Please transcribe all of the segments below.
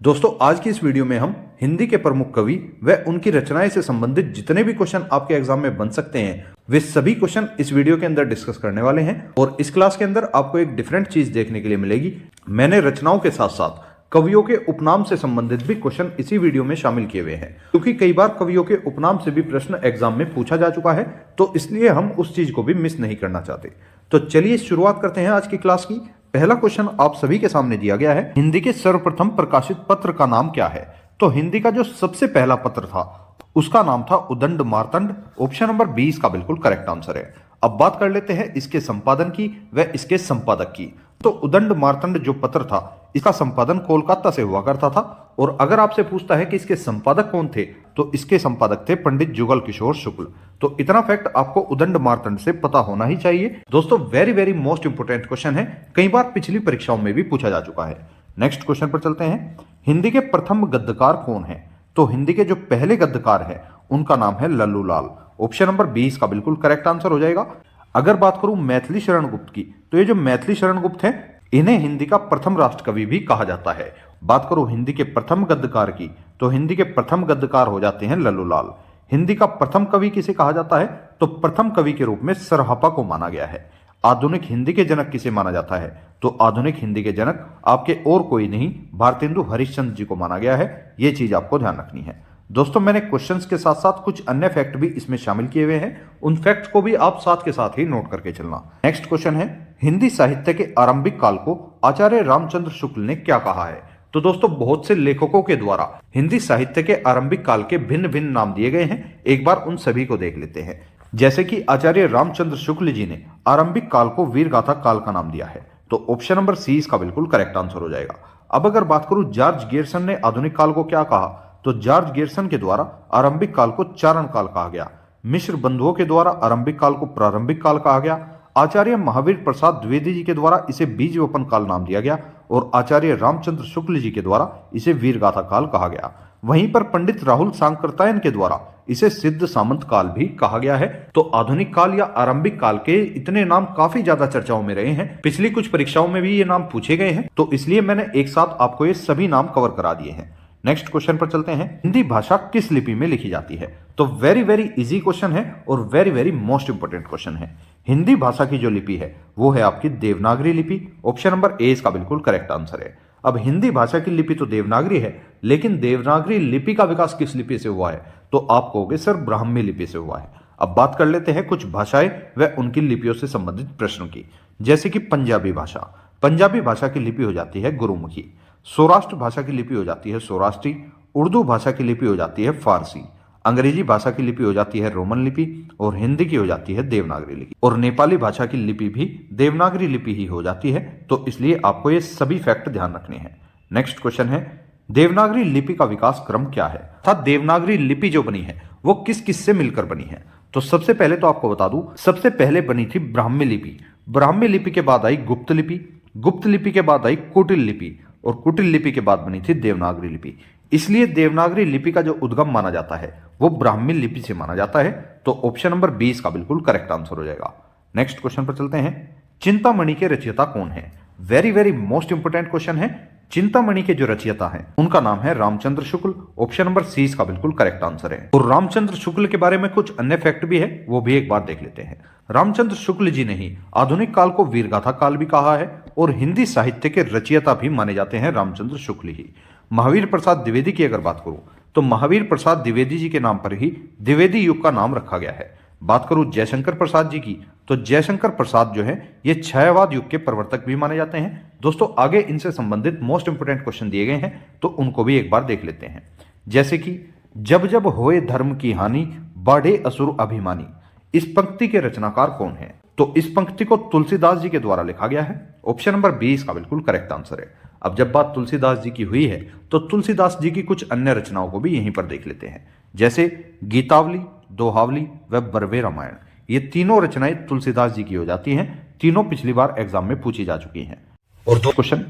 दोस्तों आज की इस वीडियो में हम हिंदी के प्रमुख कवि व उनकी रचनाएं से संबंधित जितने भी क्वेश्चन आपके एग्जाम में बन सकते हैं वे सभी क्वेश्चन इस वीडियो के अंदर डिस्कस करने वाले हैं। और इस क्लास के अंदर आपको एक डिफरेंट चीज देखने के लिए मिलेगी। मैंने रचनाओं के साथ साथ कवियों के उपनाम से संबंधित भी क्वेश्चन इसी वीडियो में शामिल किए हुए हैं, क्योंकि कई बार कवियों के उपनाम से भी प्रश्न एग्जाम में पूछा जा चुका है, तो इसलिए हम उस चीज को भी मिस नहीं करना चाहते। तो चलिए शुरुआत करते हैं आज की क्लास की। पहला क्वेश्चन आप सभी के सामने दिया गया है, हिंदी के सर्वप्रथम प्रकाशित पत्र का नाम क्या है? तो हिंदी का जो सबसे पहला पत्र था उसका नाम था उदंड मार्तंड। ऑप्शन नंबर 20 का बिल्कुल करेक्ट आंसर है। अब बात कर लेते हैं इसके संपादन की व इसके संपादक की। तो उदंड मार्तंड जो पत्र था इसका संपादन कोलकाता से हुआ करता था। और अगर आपसे पूछता है कि इसके संपादक कौन थे, तो इसके संपादक थे पंडित जुगल किशोर शुक्ल। तो इतना फैक्ट आपको उदंड मार्तंड से पता होना ही चाहिए। दोस्तों very very most important question है, कई बार पिछली परीक्षाओं में भी पूछा जा चुका है। नेक्स्ट क्वेश्चन पर चलते हैं। हिंदी के प्रथम गद्यकार कौन है? तो हिंदी के जो पहले गद्यकार है उनका नाम है लल्लू लाल। ऑप्शन नंबर 20 का बिल्कुल करेक्ट आंसर हो जाएगा। अगर बात करूं मैथिली शरण गुप्त की, तो ये जो मैथिली शरण गुप्त हैं इन्हें हिंदी का प्रथम राष्ट्र कवि भी कहा जाता है। बात करूं हिंदी के प्रथम गद्यकार की, तो हिंदी के प्रथम गद्यकार हो जाते हैं लल्लू लाल। हिंदी का प्रथम कवि किसे कहा जाता है? तो प्रथम कवि के रूप में सरहपा को माना गया है। आधुनिक हिंदी के जनक किसे माना जाता है? तो आधुनिक हिंदी के जनक आपके और कोई नहीं, भारतेंदु हरिश्चंद्र जी को माना गया है। यह चीज आपको ध्यान रखनी है। दोस्तों मैंने क्वेश्चंस के साथ साथ कुछ अन्य फैक्ट भी इसमें शामिल किए हुए हैं, उन फैक्ट्स को भी आप साथ के साथ ही नोट करके चलना। नेक्स्ट क्वेश्चन है, हिंदी साहित्य के आरंभिक काल को आचार्य रामचंद्र शुक्ल ने क्या कहा है? तो दोस्तों बहुत से लेखकों के द्वारा हिंदी साहित्य के आरंभिक काल के भिन्न भिन्न नाम दिए गए हैं। एक बार उन सभी को देख लेते हैं। जैसे कि आचार्य रामचंद्र शुक्ल जी ने आरंभिक काल को वीरगाथा काल का नाम दिया है। तो ऑप्शन नंबर सी इसका बिल्कुल करेक्ट आंसर हो जाएगा। अब अगर बात करूं जॉर्ज गियर्सन ने आधुनिक काल को क्या कहा, तो जॉर्ज गियर्सन के द्वारा आरंभिक काल को चारण काल कहा गया। मिश्र बंधुओं के द्वारा आरंभिक काल को प्रारंभिक काल कहा गया। आचार्य महावीर प्रसाद द्विवेदी जी के द्वारा इसे बीज वपन काल नाम दिया गया। और आचार्य रामचंद्र शुक्ल जी के द्वारा इसे वीरगाथा काल कहा गया। वहीं पर पंडित राहुल सांकृत्यायन के द्वारा इसे सिद्ध सामंत काल भी कहा गया है। तो आधुनिक काल या आरंभिक काल के इतने नाम काफी ज्यादा चर्चाओं में रहे हैं, पिछली कुछ परीक्षाओं में भी ये नाम पूछे गए हैं, तो इसलिए मैंने एक साथ आपको ये सभी नाम कवर करा दिए हैं। नेक्स्ट क्वेश्चन पर चलते हैं। हिंदी भाषा किस लिपि में लिखी जाती है? तो वेरी वेरी इजी क्वेश्चन है और very very most important question है। हिंदी भाषा की जो लिपि है वो है आपकी देवनागरी लिपि। ऑप्शन नंबर ए इसका बिल्कुल करेक्ट आंसर है। अब हिंदी भाषा की लिपि तो देवनागरी है, लेकिन देवनागरी लिपि का विकास किस लिपि से हुआ है? तो आप कहोगे सर ब्राह्मी लिपि से हुआ है। अब बात कर लेते हैं कुछ भाषाएं व उनकी लिपियों से संबंधित प्रश्नों की। जैसे कि पंजाबी भाषा, पंजाबी भाषा की लिपि हो जाती है गुरुमुखी। सौराष्ट्र भाषा की लिपि हो जाती है सौराष्ट्री। उर्दू भाषा की लिपि हो जाती है फारसी। अंग्रेजी भाषा की लिपि हो जाती है रोमन लिपि। और हिंदी की हो जाती है देवनागरी लिपि। और नेपाली भाषा की लिपि भी देवनागरी लिपि ही हो जाती है। तो इसलिए आपको ये सभी फैक्ट ध्यान रखने हैं। नेक्स्ट क्वेश्चन है, देवनागरी लिपि का विकास क्रम क्या है? अर्थात देवनागरी लिपि जो बनी है वो किस किस से मिलकर बनी है? तो सबसे पहले तो आपको बता दूं, सबसे पहले बनी थी ब्राह्मी लिपि। ब्राह्मी लिपि के बाद आई गुप्त लिपि। गुप्त लिपि के बाद आई कुटिल लिपि। और कुटिल लिपि के बाद बनी थी देवनागरी लिपि। इसलिए देवनागरी लिपि का जो उद्गम माना जाता है वो ब्राह्मी लिपि से माना जाता है। तो ऑप्शन नंबर 20 का बिल्कुल करेक्ट आंसर हो जाएगा। नेक्स्ट क्वेश्चन पर चलते हैं। चिंतामणि के रचयिता कौन है? Very very most important question है। चिंतामणि के जो रचयिता हैं उनका नाम है रामचंद्र शुक्ल। ऑप्शन नंबर सी इसका बिल्कुल करेक्ट आंसर है। और रामचंद्र शुक्ल के बारे में कुछ अन्य फैक्ट भी है, वो भी एक बार देख लेते हैं। रामचंद्र शुक्ल जी ने ही आधुनिक काल को वीरगाथा काल भी कहा है और हिंदी साहित्य के रचयिता भी माने जाते हैं रामचंद्र शुक्ल ही। महावीर प्रसाद द्विवेदी की अगर बात करूं, तो महावीर प्रसाद द्विवेदी जी के नाम पर ही द्विवेदी युग का नाम रखा गया है। बात करूं जयशंकर प्रसाद जी की, तो जयशंकर प्रसाद जो है ये छायावाद युग के प्रवर्तक भी माने जाते हैं। दोस्तों आगे इनसे संबंधित मोस्ट इंपोर्टेंट क्वेश्चन दिए गए हैं, तो उनको भी एक बार देख लेते हैं। जैसे कि जब जब होए धर्म की हानि, बढ़े असुर अभिमानी। इस पंक्ति के रचनाकार कौन है? तो इस पंक्ति को तुलसीदास जी के द्वारा लिखा गया है। ऑप्शन नंबर 20 का बिल्कुल करेक्ट आंसर है। अब जब बात तुलसीदास जी की हुई है, तो तुलसीदास जी की कुछ अन्य रचनाओं को भी यहीं पर देख लेते हैं। जैसे गीतावली, दोहावली व बरवे रामायण, ये तीनों रचनाएं तुलसीदास जी की हो जाती हैं। तीनों पिछली बार एग्जाम में पूछी जा चुकी हैं। और दो क्वेश्चन,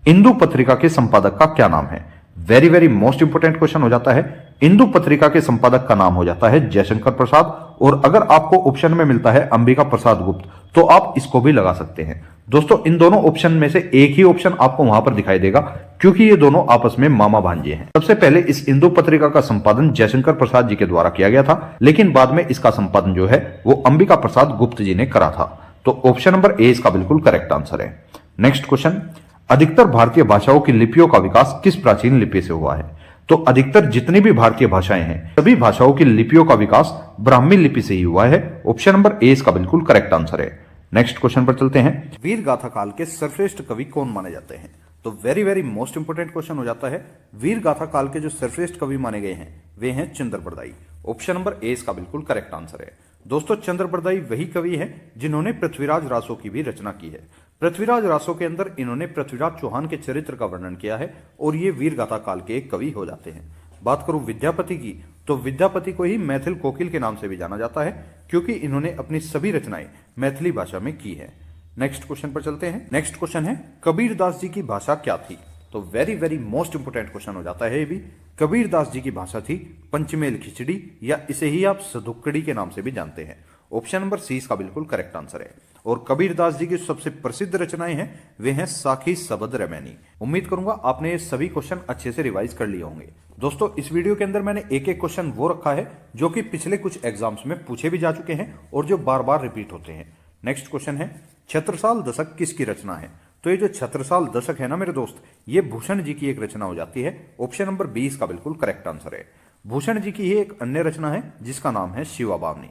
इंदु पत्रिका के संपादक का क्या नाम है? Very very most important question हो जाता है। इंदु पत्रिका के संपादक का नाम हो जाता है जयशंकर प्रसाद। और अगर आपको ऑप्शन में मिलता है अंबिका प्रसाद गुप्त, तो आप इसको भी लगा सकते हैं। दोस्तों इन दोनों ऑप्शन में से एक ही ऑप्शन आपको वहां पर दिखाई देगा, क्योंकि ये दोनों आपस में मामा भांजे हैं। सबसे पहले इस इंदु पत्रिका का संपादन जयशंकर प्रसाद जी के द्वारा किया गया था, लेकिन बाद में इसका संपादन जो है वो अंबिका प्रसाद गुप्त जी ने करा था। तो ऑप्शन नंबर ए इसका बिल्कुल करेक्ट आंसर है। नेक्स्ट क्वेश्चन, अधिकतर भारतीय भाषाओं की लिपियों का विकास किस प्राचीन लिपि से हुआ है? तो अधिकतर जितनी भी भारतीय भाषाएं हैं सभी भाषाओं की लिपियों का विकास ब्राह्मी लिपि से ही हुआ है। ऑप्शन नंबर ए इसका बिल्कुल करेक्ट आंसर है। नेक्स्ट क्वेश्चन पर चलते हैं। वीर गाथा काल के सर्वश्रेष्ठ कवि कौन माने जाते हैं? तो very very most important question हो जाता है। वीर गाथा काल के जो सर्वश्रेष्ठ कवि माने गए हैं वे हैं चंद्रबरदाई। ऑप्शन नंबर ए इसका बिल्कुल करेक्ट आंसर है। दोस्तों चंद्रबरदाई वही कवि हैं जिन्होंने पृथ्वीराज रासो की भी रचना की है। पृथ्वीराज रासो के अंदर इन्होंने पृथ्वीराज चौहान के चरित्र का वर्णन किया है और ये वीर गाथा काल के एक कवि हो जाते हैं। बात करूं विद्यापति की, तो विद्यापति को ही मैथिल कोकिल के नाम से भी जाना जाता है, क्योंकि इन्होंने अपनी सभी रचनाएं मैथिली भाषा में की है। नेक्स्ट क्वेश्चन पर चलते हैं। नेक्स्ट क्वेश्चन है, कबीरदास जी की भाषा क्या थी? तो very very most important question हो जाता है ये भी। कबीरदास जी की भाषा थी पंचमेल खिचड़ी, या इसे ही आप सधुक्कड़ी के नाम से भी जानते हैं। ऑप्शन नंबर सी इसका बिल्कुल करेक्ट आंसर है। और कबीरदास जी की सबसे प्रसिद्ध रचनाएं हैं वे हैं साखी सबद रमैनी। उम्मीद करूंगा आपने ये सभी क्वेश्चन अच्छे से रिवाइज कर लिए होंगे। दोस्तों इस वीडियो के अंदर मैंने एक एक क्वेश्चन वो रखा है जो कि पिछले कुछ एग्जाम्स में पूछे भी जा चुके हैं और जो बार बार रिपीट होते हैं। नेक्स्ट क्वेश्चन है, छत्रसाल दशक किसकी रचना है? तो ये जो छत्रसाल दशक है ना मेरे दोस्त, ये भूषण जी की एक रचना हो जाती है। ऑप्शन नंबर बी इसका बिल्कुल करेक्ट आंसर है। भूषण जी की ही एक अन्य रचना है जिसका नाम है शिवा बावनी।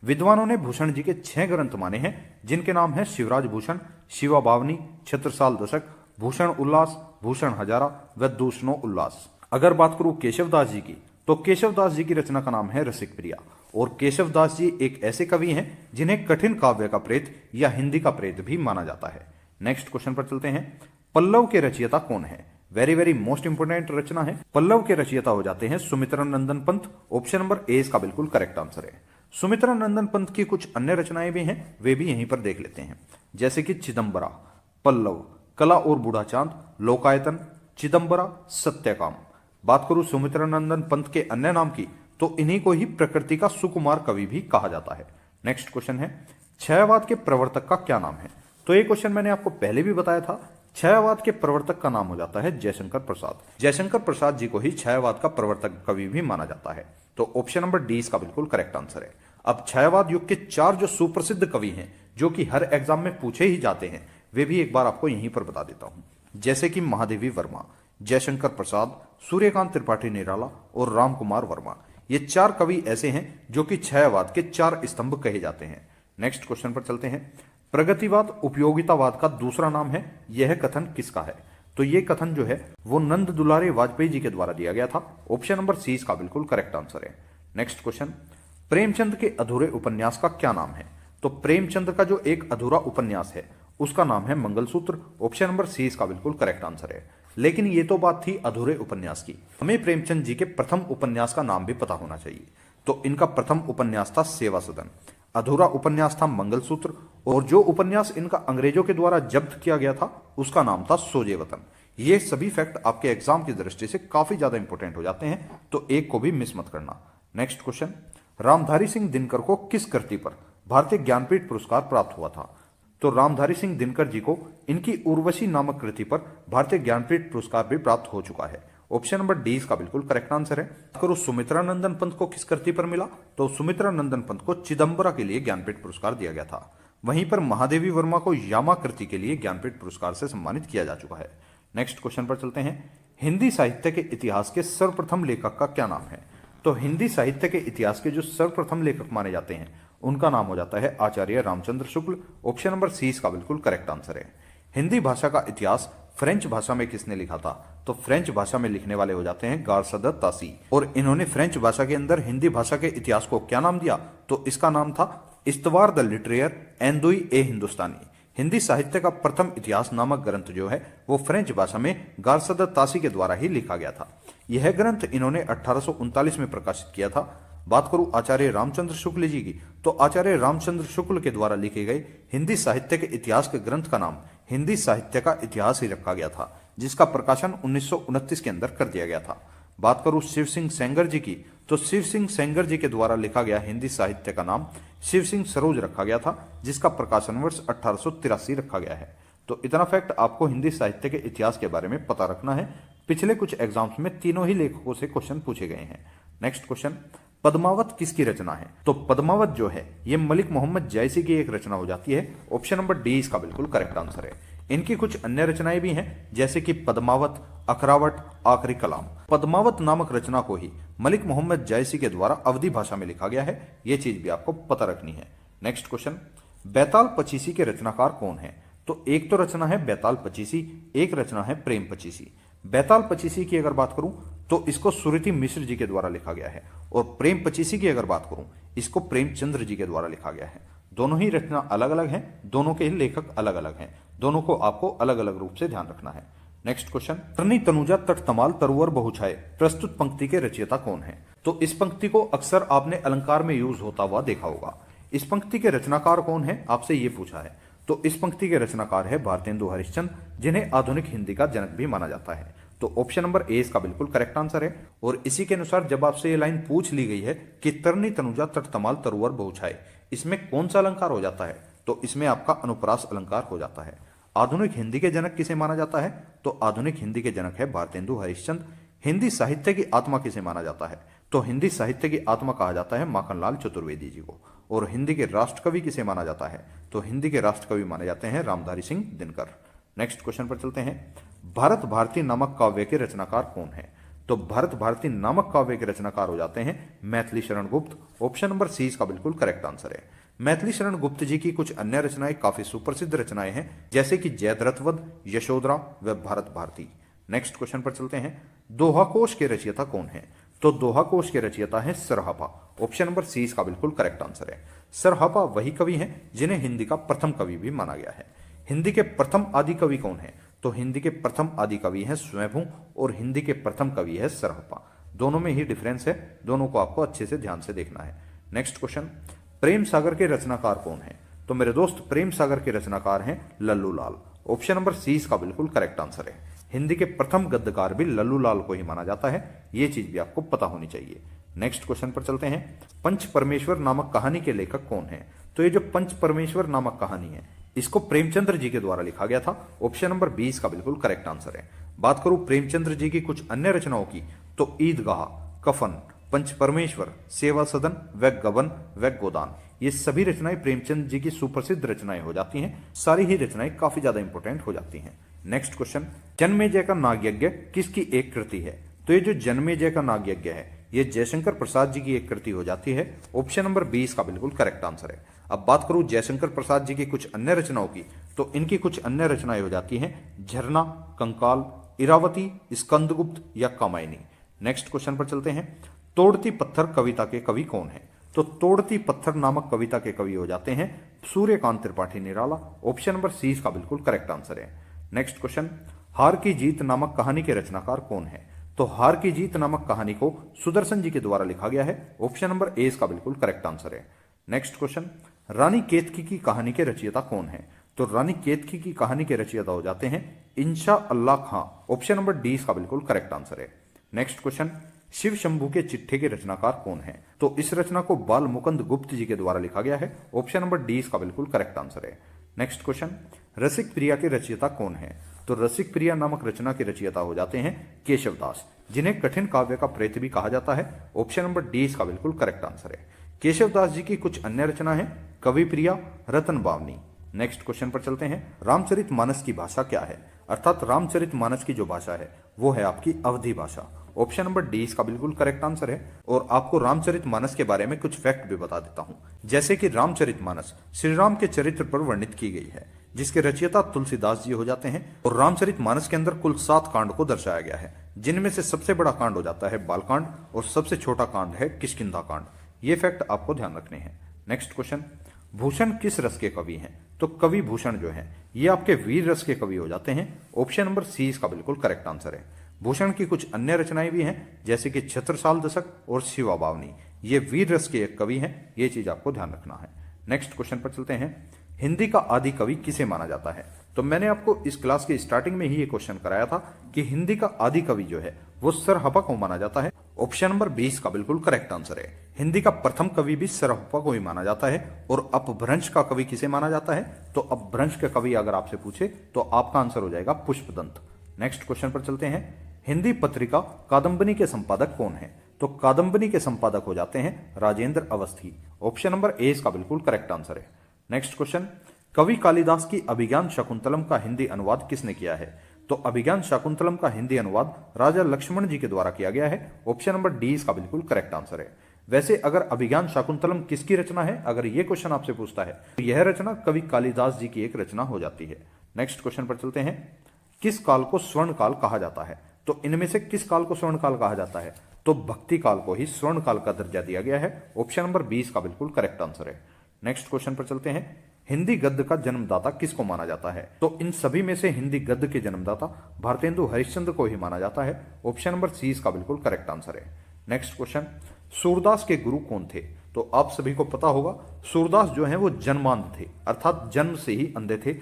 विद्वानों ने भूषण जी के 6 ग्रंथ माने हैं जिनके नाम है शिवराज भूषण, शिवा बावनी, छत्रसाल दशक, भूषण उल्लास, भूषण हजारा व दूषणो उल्लास। अगर बात करूं केशवदास जी की, तो केशवदास जी की रचना का नाम है रसिक प्रिया। और केशवदास जी एक ऐसे कवि हैं जिन्हें कठिन काव्य का प्रेत या हिंदी का प्रेत भी माना जाता है। नेक्स्ट क्वेश्चन पर चलते हैं। पल्लव के रचयिता कौन है? वेरी वेरी मोस्ट इंपोर्टेंट रचना है। पल्लव के रचयिता हो जाते हैं सुमित्रा नंदन पंत। ऑप्शन नंबर ए इसका बिल्कुल करेक्ट आंसर है। सुमित्रा नंदन पंत की कुछ अन्य रचनाएं भी हैं, वे भी यहीं पर देख लेते हैं, जैसे कि चिदंबरा, पल्लव, कला और बूढ़ा चांद, लोकायतन, चिदंबरा, सत्यकाम। बात करूं सुमित्रा नंदन पंत के अन्य नाम की, तो इन्हीं को ही प्रकृति का सुकुमार कवि भी कहा जाता है। नेक्स्ट क्वेश्चन है, छायावाद के प्रवर्तक का क्या नाम है? तो ये क्वेश्चन मैंने आपको पहले भी बताया था। छायावाद के प्रवर्तक का नाम हो जाता है जयशंकर प्रसाद। जयशंकर प्रसाद जी को ही छायावाद का प्रवर्तक कवि भी माना जाता है। तो ऑप्शन नंबर डी इसका बिल्कुल करेक्ट आंसर है। अब छायावाद युग के 4 जो सुप्रसिद्ध कवि हैं जो कि हर एग्जाम में पूछे ही जाते हैं, वे भी एक बार आपको यहीं पर बता देता हूं, जैसे कि महादेवी वर्मा, जयशंकर प्रसाद, सूर्यकांत त्रिपाठी निराला और राम कुमार वर्मा। ये 4 कवि ऐसे हैं जो कि छायावाद के 4 स्तंभ कहे जाते हैं। नेक्स्ट क्वेश्चन पर चलते हैं। प्रगतिवाद उपयोगितावाद का दूसरा नाम है, यह कथन किसका है? तो यह कथन जो है वो नंद दुलारे वाजपेयी जी के द्वारा दिया गया था। ऑप्शन नंबर सी इसका बिल्कुल करेक्ट आंसर है। नेक्स्ट क्वेश्चन, प्रेमचंद के अधूरे उपन्यास का क्या नाम है? तो प्रेमचंद का जो एक अधूरा उपन्यास है उसका नाम है मंगलसूत्र। ऑप्शन नंबर सी इसका बिल्कुल करेक्ट आंसर है। लेकिन ये तो बात थी अधूरे उपन्यास की, हमें प्रेमचंद जी के प्रथम उपन्यास का नाम भी पता होना चाहिए। तो इनका प्रथम उपन्यास था सेवा सदन, अधूरा उपन्यास था मंगलसूत्र, और जो उपन्यास इनका अंग्रेजों के द्वारा जब्त किया गया था उसका नाम था सोजे वतन। ये सभी फैक्ट आपके एग्जाम की दृष्टि से काफी ज्यादा इंपॉर्टेंट हो जाते हैं, तो एक को भी मिस मत करना। नेक्स्ट क्वेश्चन, रामधारी सिंह दिनकर को किस कृति पर भारतीय ज्ञानपीठ पुरस्कार प्राप्त हुआ था? तो रामधारी सिंह दिनकर जी को इनकी उर्वशी नामक कृति पर भारतीय ज्ञानपीठ पुरस्कार भी प्राप्त हो चुका है। ऑप्शन नंबर डी इसका बिल्कुल करेक्ट आंसर है। करो सुमित्रा नंदन पंत को किस कृति पर मिला? तो सुमित्रा नंदन पंत को चिदंबरा के लिए ज्ञानपीठ पुरस्कार दिया गया था। वहीं पर महादेवी वर्मा को यामा कृति के लिए ज्ञानपीठ पुरस्कार से सम्मानित किया जा चुका है। नेक्स्ट क्वेश्चन पर चलते हैं। हिंदी साहित्य के इतिहास के सर्वप्रथम लेखक का क्या नाम है? तो हिंदी साहित्य के इतिहास के जो सर्वप्रथम लेखक माने जाते हैं उनका नाम हो जाता है आचार्य रामचंद्र शुक्ल। ऑप्शन नंबर सी इसका बिल्कुल करेक्ट आंसर है। हिंदी भाषा का इतिहास फ्रेंच भाषा में किसने लिखा था? तो फ्रेंच भाषा में लिखने वाले हो जाते हैं गार्सद तासी। और इन्होंने फ्रेंच भाषा के अंदर हिंदी भाषा के इतिहास को क्या नाम दिया? तो इसका नाम था इस्तवार द लिटरेयर एंदुई ए हिंदुस्तानी। हिंदी साहित्य का प्रथम इतिहास नामक ग्रंथ जो है वो फ्रेंच भाषा में गार्सद तासी के द्वारा ही लिखा गया था। यह ग्रंथ इन्होंने 1839 में प्रकाशित किया था। बात करूं आचार्य रामचंद्र शुक्ल जी की, तो आचार्य रामचंद्र शुक्ल के द्वारा लिखे गए हिंदी साहित्य के इतिहास के ग्रंथ का नाम हिंदी साहित्य का इतिहास ही रखा गया था, जिसका प्रकाशन 1929 के अंदर कर दिया गया था। बात करूं शिव सिंह सेंगर जी की, तो शिव सिंह सेंगर जी के द्वारा लिखा गया हिंदी साहित्य का नाम शिव सिंह सरोज रखा गया था, जिसका प्रकाशन वर्ष 1883 रखा गया है। तो इतना फैक्ट आपको हिंदी साहित्य के इतिहास के बारे में पता रखना है। पिछले कुछ एग्जाम्स में तीनों ही लेखकों से क्वेश्चन पूछे गए हैं। नेक्स्ट क्वेश्चन, पद्मावत किसकी रचना है? तो पद्मावत जो है ये मलिक मोहम्मद जैसी की एक रचना हो जाती है। ऑप्शन नंबर डी इसका बिल्कुल करेक्ट आंसर है। इनकी कुछ अन्य रचनाएं भी हैं जैसे कि पद्मावत, अखरावट, आखिरी कलाम। पद्मावत नामक रचना को ही मलिक मोहम्मद जैसी के द्वारा अवधी भाषा में लिखा गया है, यह चीज भी आपको पता रखनी है। नेक्स्ट क्वेश्चन, बैताल पचीसी के रचनाकार कौन है? तो एक तो रचना है बैताल पचीसी, एक रचना है प्रेम पचीसी। बैताल पचीसी की अगर बात करूं तो इसको सुरीति मिश्र जी के द्वारा लिखा गया है, और प्रेम पचीसी की अगर बात करूं इसको प्रेमचंद्र जी के द्वारा लिखा गया है। दोनों ही रचना अलग अलग हैं, दोनों के ही लेखक अलग अलग हैं, दोनों को आपको अलग अलग रूप से ध्यान रखना है। नेक्स्ट क्वेश्चन, तरनी तनुजा तट तमाल तरुवर बहुछाए प्रस्तुत पंक्ति के रचयिता कौन है? तो इस पंक्ति को अक्सर आपने अलंकार में यूज होता हुआ देखा होगा। इस पंक्ति के रचनाकार कौन है आपसे ये पूछा है। तो इस पंक्ति के रचनाकार है भारतेंदु हरिश्चंद्र, जिन्हें आधुनिक हिंदी का जनक भी माना जाता है। तो ऑप्शन नंबर ए इसका बिल्कुल करेक्ट आंसर है। और इसी के अनुसार जब आपसे ये लाइन पूछ ली गई है कि तरनी तनुजा तट तमाल तरुवर बहुछाए, इसमें कौन सा अलंकार हो जाता है? तो इसमें आपका अनुप्रास अलंकार हो जाता है। आधुनिक हिंदी के जनक किसे माना जाता है? तो आधुनिक हिंदी के जनक है भारतेंदु हरिश्चंद्र। हिंदी साहित्य की आत्मा किसे माना जाता है? तो हिंदी साहित्य की आत्मा कहा जाता है माखनलाल चतुर्वेदी जी को। और हिंदी के राष्ट्रकवि किसे माना जाता है? तो हिंदी के राष्ट्रकवि माने जाते हैं रामधारी सिंह दिनकर। नेक्स्ट क्वेश्चन पर चलते हैं, भारत भारती नामक काव्य के रचनाकार कौन है? तो भारत भारती नामक काव्य के रचनाकार हो जाते हैं मैथिली शरण गुप्त। ऑप्शन नंबर सी इसका बिल्कुल करेक्ट आंसर है। मैथिली शरण गुप्त जी की कुछ अन्य रचनाएं काफी सुप्रसिद्ध रचनाएं हैं जैसे कि जयद्रथवध, यशोधरा व भारत भारती। नेक्स्ट क्वेश्चन पर चलते हैं, दोहा कोश के रचयिता कौन है? तो दोहा कोश के रचयिता है सरहपा। ऑप्शन नंबर सी इसका बिल्कुल करेक्ट आंसर है। सरहपा वही कवि हैं जिन्हें हिंदी का प्रथम कवि भी माना गया है। हिंदी के प्रथम आदि कवि कौन है? तो हिंदी के प्रथम आदि कवि है स्वयंभू और हिंदी के प्रथम कवि है सरहपा। दोनों में ही डिफरेंस है, दोनों को आपको अच्छे से ध्यान से देखना है। नेक्स्ट क्वेश्चन, प्रेम सागर के रचनाकार कौन है? तो मेरे दोस्त प्रेम सागर के रचनाकार हैं लल्लू लाल। ऑप्शन नंबर सी इसका बिल्कुल करेक्ट आंसर है। हिंदी के प्रथम गद्यकार भी लल्लू लाल को ही माना जाता है, यह चीज भी आपको पता होनी चाहिए। नेक्स्ट क्वेश्चन पर चलते हैं, पंच परमेश्वर नामक कहानी के लेखक कौन है? तो ये जो पंच परमेश्वर नामक कहानी है इसको प्रेमचंद्र जी के द्वारा लिखा गया था। ऑप्शन नंबर बी इसका बिल्कुल करेक्ट आंसर है। बात करूं प्रेमचंद्र जी की कुछ अन्य रचनाओं की तो ईदगाह, कफन, पंच परमेश्वर, सेवा सदन व गबन व गोदान, ये सभी रचनाएं प्रेमचंद जी की सुप्रसिद्ध रचनाएं हो जाती हैं। सारी ही रचनाएं काफी ज्यादा इंपॉर्टेंट हो जाती हैं। नेक्स्ट क्वेश्चन, जन्मेजय का नागयज्ञ किसकी एक कृति है? तो ये जो जन्मेजय का नागयज्ञ है ये जयशंकर प्रसाद जी की एक कृति हो जाती है। ऑप्शन नंबर बी इसका बिल्कुल करेक्ट आंसर है। अब बात करूं जयशंकर प्रसाद जी की कुछ अन्य रचनाओं की तो इनकी कुछ अन्य रचनाएं हो जाती हैं झरना, कंकाल, इरावती, स्कंदगुप्त या कामायनी। नेक्स्ट क्वेश्चन पर चलते हैं, तोड़ती पत्थर कविता के कवि कौन है? तो तोड़ती पत्थर नामक कविता के कवि हो जाते हैं सूर्यकांत त्रिपाठी निराला। ऑप्शन नंबर सी इसका बिल्कुल करेक्ट आंसर है। नेक्स्ट क्वेश्चन, हार की जीत नामक कहानी के रचनाकार कौन है? तो हार की जीत नामक कहानी को सुदर्शन जी के द्वारा लिखा गया है। ऑप्शन नंबर ए इसका बिल्कुल करेक्ट आंसर है। नेक्स्ट क्वेश्चन, रानी केतकी की कहानी के रचयिता कौन है? तो रानी केतकी की कहानी के रचयिता हो जाते हैं इंशा अल्लाह खां। ऑप्शन नंबर डी इसका बिल्कुल करेक्ट आंसर है। नेक्स्ट क्वेश्चन, शिव शंभू के चिट्ठे के रचनाकार कौन है? तो इस रचना को बाल मुकुंद गुप्त जी के द्वारा लिखा गया है। ऑप्शन नंबर डी इसका बिल्कुल करेक्ट आंसर है। नेक्स्ट क्वेश्चन, रसिक प्रिया के रचयिता कौन है? तो रसिक प्रिया नामक रचना के रचयिता हो जाते हैं केशवदास, जिन्हें कठिन काव्य का प्रेत भी कहा जाता है। ऑप्शन नंबर डी इसका बिल्कुल करेक्ट आंसर है। केशवदास जी की कुछ अन्य रचना है कवि प्रिया, रतन बावनी। नेक्स्ट क्वेश्चन पर चलते हैं, रामचरितमानस की भाषा क्या है? अर्थात रामचरितमानस की जो भाषा है वो है आपकी अवधी भाषा। ऑप्शन नंबर डी इसका बिल्कुल करेक्ट आंसर है। और आपको रामचरितमानस के बारे में कुछ फैक्ट भी बता देता हूं, जैसे कि रामचरितमानस श्री राम के चरित्र पर वर्णित की गई है, जिसके रचयिता तुलसीदास जी हो जाते हैं। और रामचरितमानस के अंदर कुल 7 कांड को दर्शाया गया है, जिनमें से सबसे बड़ा कांड हो जाता है बालकांड और सबसे छोटा कांड है किष्किंधा कांड। ये फैक्ट आपको ध्यान रखने हैं। नेक्स्ट क्वेश्चन, भूषण किस रस के कवि हैं? तो कवि भूषण जो है ये आपके वीर रस के कवि हो जाते हैं। ऑप्शन नंबर सी इसका बिल्कुल करेक्ट आंसर है। भूषण की कुछ अन्य रचनाएं भी हैं जैसे कि छत्रसाल दशक और शिवा बावनी, ये वीर रस के एक कवि हैं, ये चीज आपको ध्यान रखना है। नेक्स्ट क्वेश्चन पर चलते हैं, हिंदी का आदि कवि किसे माना जाता है? तो मैंने आपको इस क्लास की स्टार्टिंग में ही ये क्वेश्चन कराया था कि हिंदी का आदि कवि जो है वो सरहपा को माना जाता है। ऑप्शन नंबर 20 का बिल्कुल करेक्ट आंसर है। हिंदी का प्रथम कवि भी सरहुप्पा को ही माना जाता है। और अपभ्रंश का कवि किसे माना जाता है? तो अपभ्रंश के कवि अगर आपसे पूछे तो आपका आंसर हो जाएगा पुष्पदंत। नेक्स्ट क्वेश्चन पर चलते हैं। हिंदी पत्रिका कादम्बनी के संपादक कौन है? तो कादम्बनी के संपादक हो जाते हैं Rajendra Awasthi. Option number A इसका बिल्कुल करेक्ट आंसर है। नेक्स्ट क्वेश्चन, कवि कालिदास की अभिज्ञान शाकुंतलम का हिंदी अनुवाद किसने किया है? तो अभिज्ञान शाकुंतलम का हिंदी अनुवाद राजा लक्ष्मण जी के द्वारा किया गया है। ऑप्शन नंबर डी इसका बिल्कुल करेक्ट आंसर है। वैसे अगर अभिज्ञान शाकुंतलम किसकी रचना है, अगर यह क्वेश्चन आपसे पूछता है तो यह रचना कवि कालिदास जी की एक रचना हो जाती है। नेक्स्ट क्वेश्चन पर चलते हैं। किस काल को स्वर्ण काल कहा जाता है? तो इनमें से किस काल को स्वर्ण काल कहा जाता है? तो भक्ति काल को ही स्वर्ण काल का दर्जा दिया गया है। ऑप्शन नंबर 20 का बिल्कुल करेक्ट आंसर है। नेक्स्ट क्वेश्चन पर चलते हैं। हिंदी गद्य का जन्मदाता किसको माना जाता है? तो इन सभी में से हिंदी गद्य के जन्मदाता भारतेंदु हरिश्चंद्र को ही माना जाता है। ऑप्शन नंबर सी इसका बिल्कुल करेक्ट आंसर है। नेक्स्ट क्वेश्चन, सूरदास के गुरु कौन थे? तो आप सभी को पता होगा सूरदास जो है वो जन्मांध थे, अर्थात जन्म से ही अंधे थे।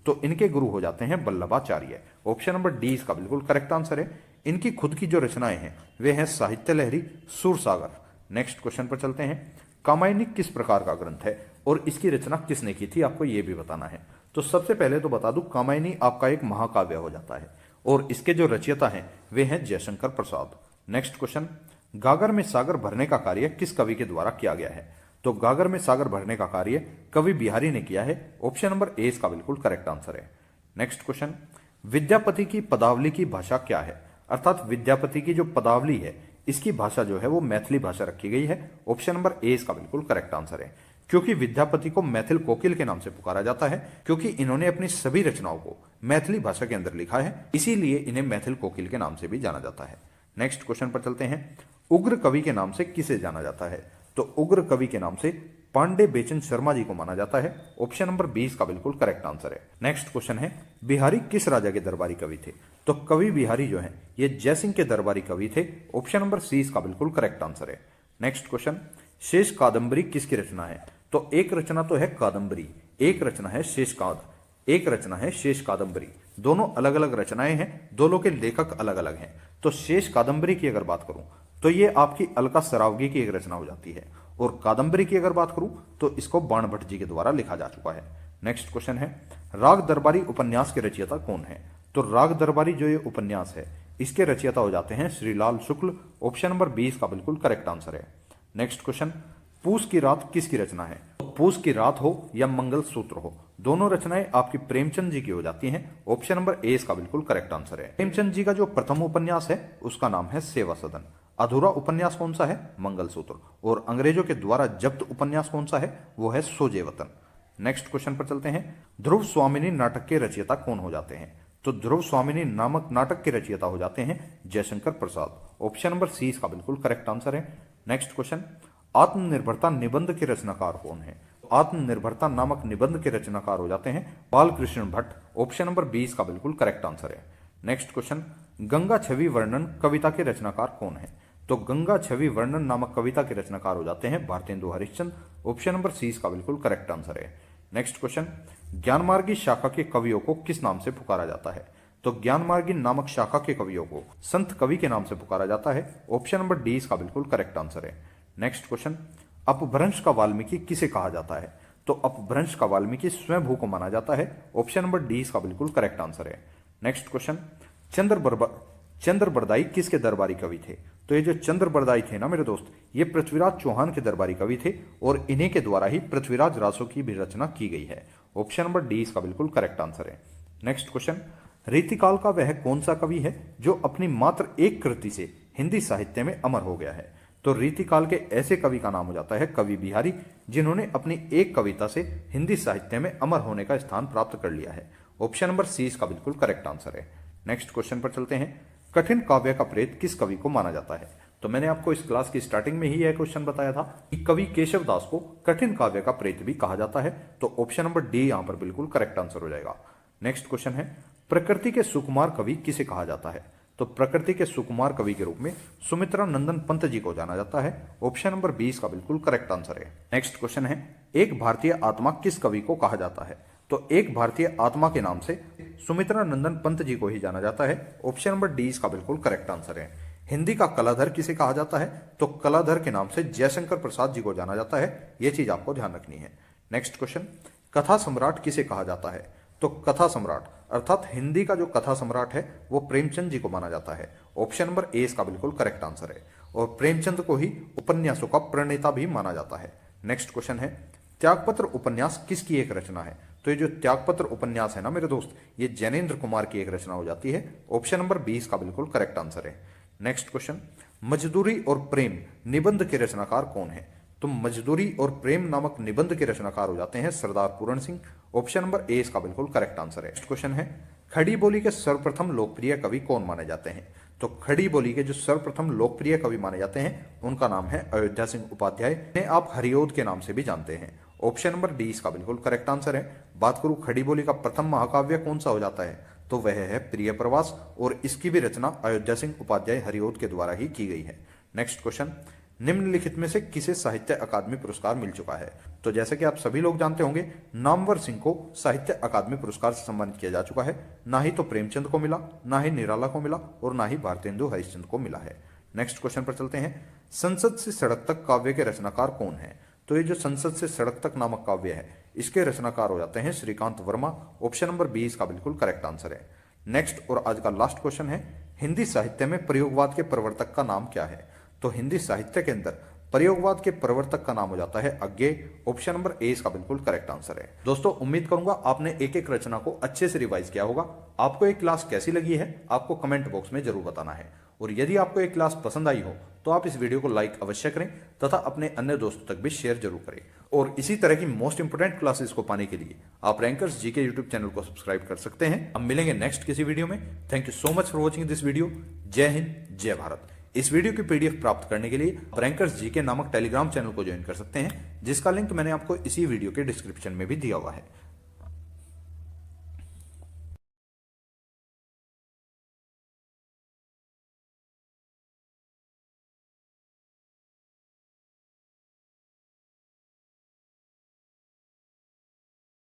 तो इनके गुरु हो जाते हैं वल्लभाचार्य। ऑप्शन नंबर डी इसका बिल्कुल करेक्ट आंसर है। इनकी खुद की जो रचनाएं हैं वे हैं साहित्य लहरी, सूरसागर। नेक्स्ट क्वेश्चन पर चलते हैं। कामायनी किस प्रकार का ग्रंथ है और इसकी रचना किसने की थी, आपको यह भी बताना है। तो सबसे पहले तो बता दूं, कामायनी आपका एक महाकाव्य हो जाता है और इसके जो रचयिता हैं वे हैं जयशंकर प्रसाद। नेक्स्ट क्वेश्चन, गागर में सागर भरने का कार्य किस कवि के द्वारा किया गया है? तो गागर में सागर भरने का कार्य कवि बिहारी ने किया है। ऑप्शन नंबर ए इसका बिल्कुल करेक्ट आंसर है। नेक्स्ट क्वेश्चन, विद्यापति की पदावली की भाषा क्या है? अर्थात विद्यापति की जो पदावली है इसकी भाषा जो है वो मैथिली भाषा रखी गई है। ऑप्शन नंबर ए इसका बिल्कुल करेक्ट आंसर है। क्योंकि विद्यापति को मैथिल कोकिल के नाम से पुकारा जाता है, क्योंकि इन्होंने अपनी सभी रचनाओं को मैथिली भाषा के अंदर लिखा है, इसीलिए इन्हें मैथिल कोकिल के नाम से भी जाना जाता है। नेक्स्ट क्वेश्चन पर चलते हैं। उग्र कवि के नाम से किसे जाना जाता है? तो उग्र कवि के नाम से पांडे बेचन शर्मा जी को माना जाता है। ऑप्शन नंबर 20 का बिल्कुल करेक्ट आंसर है। नेक्स्ट क्वेश्चन है। बिहारी किस राजा के दरबारी कवि थे? तो कवि बिहारी जो है ये जयसिंह के दरबारी कवि थे। ऑप्शन नंबर सी इसका बिल्कुल करेक्ट आंसर है। नेक्स्ट क्वेश्चन, शेष कादंबरी किसकी रचना है? तो एक रचना तो है कादंबरी, एक रचना है शेष कादंबरी। दोनों अलग अलग रचनाएं हैं, दोनों के लेखक अलग अलग हैं। तो शेष कादंबरी की अगर बात करूं तो ये आपकी अलका सरावगी की एक रचना हो जाती है, और कादंबरी की अगर बात करूं तो इसको बाणभट्ट जी के द्वारा लिखा जा चुका है। नेक्स्ट क्वेश्चन है। राग दरबारी उपन्यास के रचयिता कौन है? तो राग दरबारी जो ये उपन्यास है इसके रचयिता हो जाते हैं श्रीलाल शुक्ल। ऑप्शन नंबर 20 का बिल्कुल करेक्ट आंसर है। नेक्स्ट क्वेश्चन, पूस की रात किसकी रचना है? पूस की रात हो या मंगल सूत्र हो, दोनों रचनाएं आपकी प्रेमचंद जी की हो जाती हैं। ऑप्शन नंबर ए इसका बिल्कुल करेक्ट आंसर है। प्रेमचंद जी का जो प्रथम उपन्यास है उसका नाम है सेवा सदन। अधूरा उपन्यास कौन सा है? मंगलसूत्र। और अंग्रेजों के द्वारा जब्त उपन्यास कौन सा है? वो है सोजे वतन। नेक्स्ट क्वेश्चन पर चलते हैं। ध्रुव स्वामिनी नाटक के रचयिता कौन हो जाते हैं? तो ध्रुव स्वामिनी नामक नाटक के रचयिता हो जाते हैं जयशंकर प्रसाद। ऑप्शन नंबर सी इसका बिल्कुल करेक्ट आंसर है। नेक्स्ट क्वेश्चन, आत्मनिर्भरता निबंध के रचनाकार कौन है? आत्मनिर्भरता नामक निबंध के रचनाकार हो जाते हैं बालकृष्ण भट्ट। ऑप्शन नंबर 20 का बिल्कुल करेक्ट आंसर है। नेक्स्ट क्वेश्चन, गंगा छवि वर्णन कविता के रचनाकार कौन है? तो गंगा छवि वर्णन नामक कविता के रचनाकार हो जाते हैं Bharatendu Harishchandra. Option number C का बिल्कुल करेक्ट आंसर है। नेक्स्ट क्वेश्चन, ज्ञानमार्गी शाखा के कवियों को किस नाम से पुकारा जाता है? तो ज्ञानमार्गी नामक शाखा के कवियों को संत कवि के नाम से पुकारा जाता है। ऑप्शन नंबर डी इसका बिल्कुल करेक्ट आंसर है। नेक्स्ट क्वेश्चन, अपभ्रंश का वाल्मीकि किसे कहा जाता है? तो अपभ्रंश का वाल्मीकि स्वयंभू को माना जाता है। ऑप्शन नंबर डी इसका बिल्कुल करेक्ट आंसर है। नेक्स्ट क्वेश्चन, चंद्रबरदाई किसके दरबारी कवि थे? तो ये जो चंद्रबरदाई थे ना मेरे दोस्त, ये पृथ्वीराज चौहान के दरबारी कवि थे और इन्हीं के द्वारा ही पृथ्वीराज रासो की भी रचना की गई है। ऑप्शन नंबर डी इसका बिल्कुल करेक्ट आंसर है। नेक्स्ट क्वेश्चन, रीतिकाल का वह कौन सा कवि है जो अपनी मात्र एक कृति से हिंदी साहित्य में अमर हो गया है? तो रीतिकाल के ऐसे कवि का नाम हो जाता है कवि बिहारी, जिन्होंने अपनी एक कविता से हिंदी साहित्य में अमर होने का स्थान प्राप्त कर लिया है। ऑप्शन नंबर सी इसका बिल्कुल करेक्ट आंसर है। नेक्स्ट क्वेश्चन पर चलते हैं। कठिन काव्य का प्रेत किस कवि को माना जाता है? तो मैंने आपको इस क्लास की स्टार्टिंग में ही यह क्वेश्चन बताया था कि कवि केशव दास को कठिन काव्य का प्रेत भी कहा जाता है। तो ऑप्शन नंबर डी यहां पर बिल्कुल करेक्ट आंसर हो जाएगा। नेक्स्ट क्वेश्चन है, प्रकृति के सुकुमार कवि किसे कहा जाता है? तो प्रकृति के सुकुमार कवि के रूप में सुमित्रा नंदन पंत जी को जाना जाता है। ऑप्शन नंबर 20 का बिल्कुल करेक्ट आंसर है। नेक्स्ट क्वेश्चन है, एक भारतीय आत्मा किस कवि को कहा जाता है? तो एक भारतीय आत्मा के नाम से सुमित्रा नंदन पंत जी को ही जाना जाता है। ऑप्शन नंबर डी इसका बिल्कुल करेक्ट आंसर है। हिंदी का कलाधर किसे कहा जाता है? तो कलाधर के नाम से जयशंकर प्रसाद जी को जाना जाता है। यह चीज आपको ध्यान रखनी है। नेक्स्ट क्वेश्चन, कथा सम्राट किसे कहा जाता है? तो कथा सम्राट अर्थात हिंदी का जो कथा सम्राट है वो प्रेमचंद जी को माना जाता है। ऑप्शन नंबर ए इसका बिल्कुल करेक्ट आंसर है। और प्रेमचंद को ही उपन्यासों का प्रणेता भी माना जाता है। नेक्स्ट क्वेश्चन है, त्यागपत्र उपन्यास किसकी एक रचना है? तो ये जो त्यागपत्र उपन्यास है ना मेरे दोस्त, ये जैनेन्द्र कुमार की एक रचना हो जाती है। ऑप्शन नंबर बी इसका बिल्कुल करेक्ट आंसर है। नेक्स्ट क्वेश्चन, मजदूरी और प्रेम निबंध के रचनाकार कौन है? तो मजदूरी और प्रेम नामक निबंध के रचनाकार हो जाते हैं सरदार पूरण सिंह। ऑप्शन नंबर ए इसका बिल्कुल करेक्ट आंसर है। नेक्स्ट क्वेश्चन है, खड़ी बोली के सर्वप्रथम लोकप्रिय कवि कौन माने जाते हैं? तो खड़ी बोली के जो सर्वप्रथम लोकप्रिय कवि माने जाते हैं उनका नाम है अयोध्या सिंह उपाध्याय, जिन्हें आप हरिओद के नाम से भी जानते हैं। ऑप्शन नंबर डी इसका बिल्कुल करेक्ट आंसर है। बात करूं खड़ी बोली का प्रथम महाकाव्य कौन सा हो जाता है? तो वह है प्रिय प्रवास, और इसकी भी रचना अयोध्या सिंह उपाध्याय हरिओद के द्वारा ही की गई है। नेक्स्ट क्वेश्चन, निम्नलिखित में से किसे साहित्य अकादमी पुरस्कार मिल चुका है? तो जैसे कि आप सभी लोग जानते होंगे, नामवर सिंह को साहित्य अकादमी पुरस्कार से सम्मानित किया जा चुका है। ना ही तो प्रेमचंद को मिला, ना ही निराला को मिला, और ना ही भारतेंदु हरिश्चंद्र को मिला है। नेक्स्ट क्वेश्चन पर चलते हैं, संसद से सड़क तक काव्य के रचनाकार कौन है? तो ये जो संसद से सड़क तक नामक काव्य है, इसके रचनाकार हो जाते हैं Shrikant Verma. Option number B इसका बिल्कुल करेक्ट आंसर है। नेक्स्ट और आज का लास्ट क्वेश्चन है, हिंदी साहित्य में प्रयोगवाद के प्रवर्तक का नाम क्या है? तो हिंदी साहित्य के अंदर प्रयोगवाद के प्रवर्तक का नाम हो जाता है अज्ञेय। ऑप्शन नंबर ए इसका बिल्कुल करेक्ट आंसर है। दोस्तों उम्मीद करूंगा आपने एक एक रचना को अच्छे से रिवाइज किया होगा। आपको एक क्लास कैसी लगी है आपको कमेंट बॉक्स में जरूर बताना है। और यदि आपको एक क्लास पसंद आई हो तो आप इस वीडियो को लाइक अवश्य करें तथा अपने अन्य दोस्तों तक भी शेयर जरूर करें। और इसी तरह की मोस्ट इंपोर्टेंट क्लासेस को पाने के लिए आप रैंकर्स जी के यूट्यूब चैनल को सब्सक्राइब कर सकते हैं। हम मिलेंगे नेक्स्ट किसी वीडियो में। Thank you so much for watching this video. जय हिंद, जय भारत। इस वीडियो की पीडीएफ प्राप्त करने के लिए रैंकर्स जी के नामक टेलीग्राम चैनल को ज्वाइन कर सकते हैं, जिसका लिंक मैंने आपको इसी वीडियो के डिस्क्रिप्शन में भी दिया हुआ है।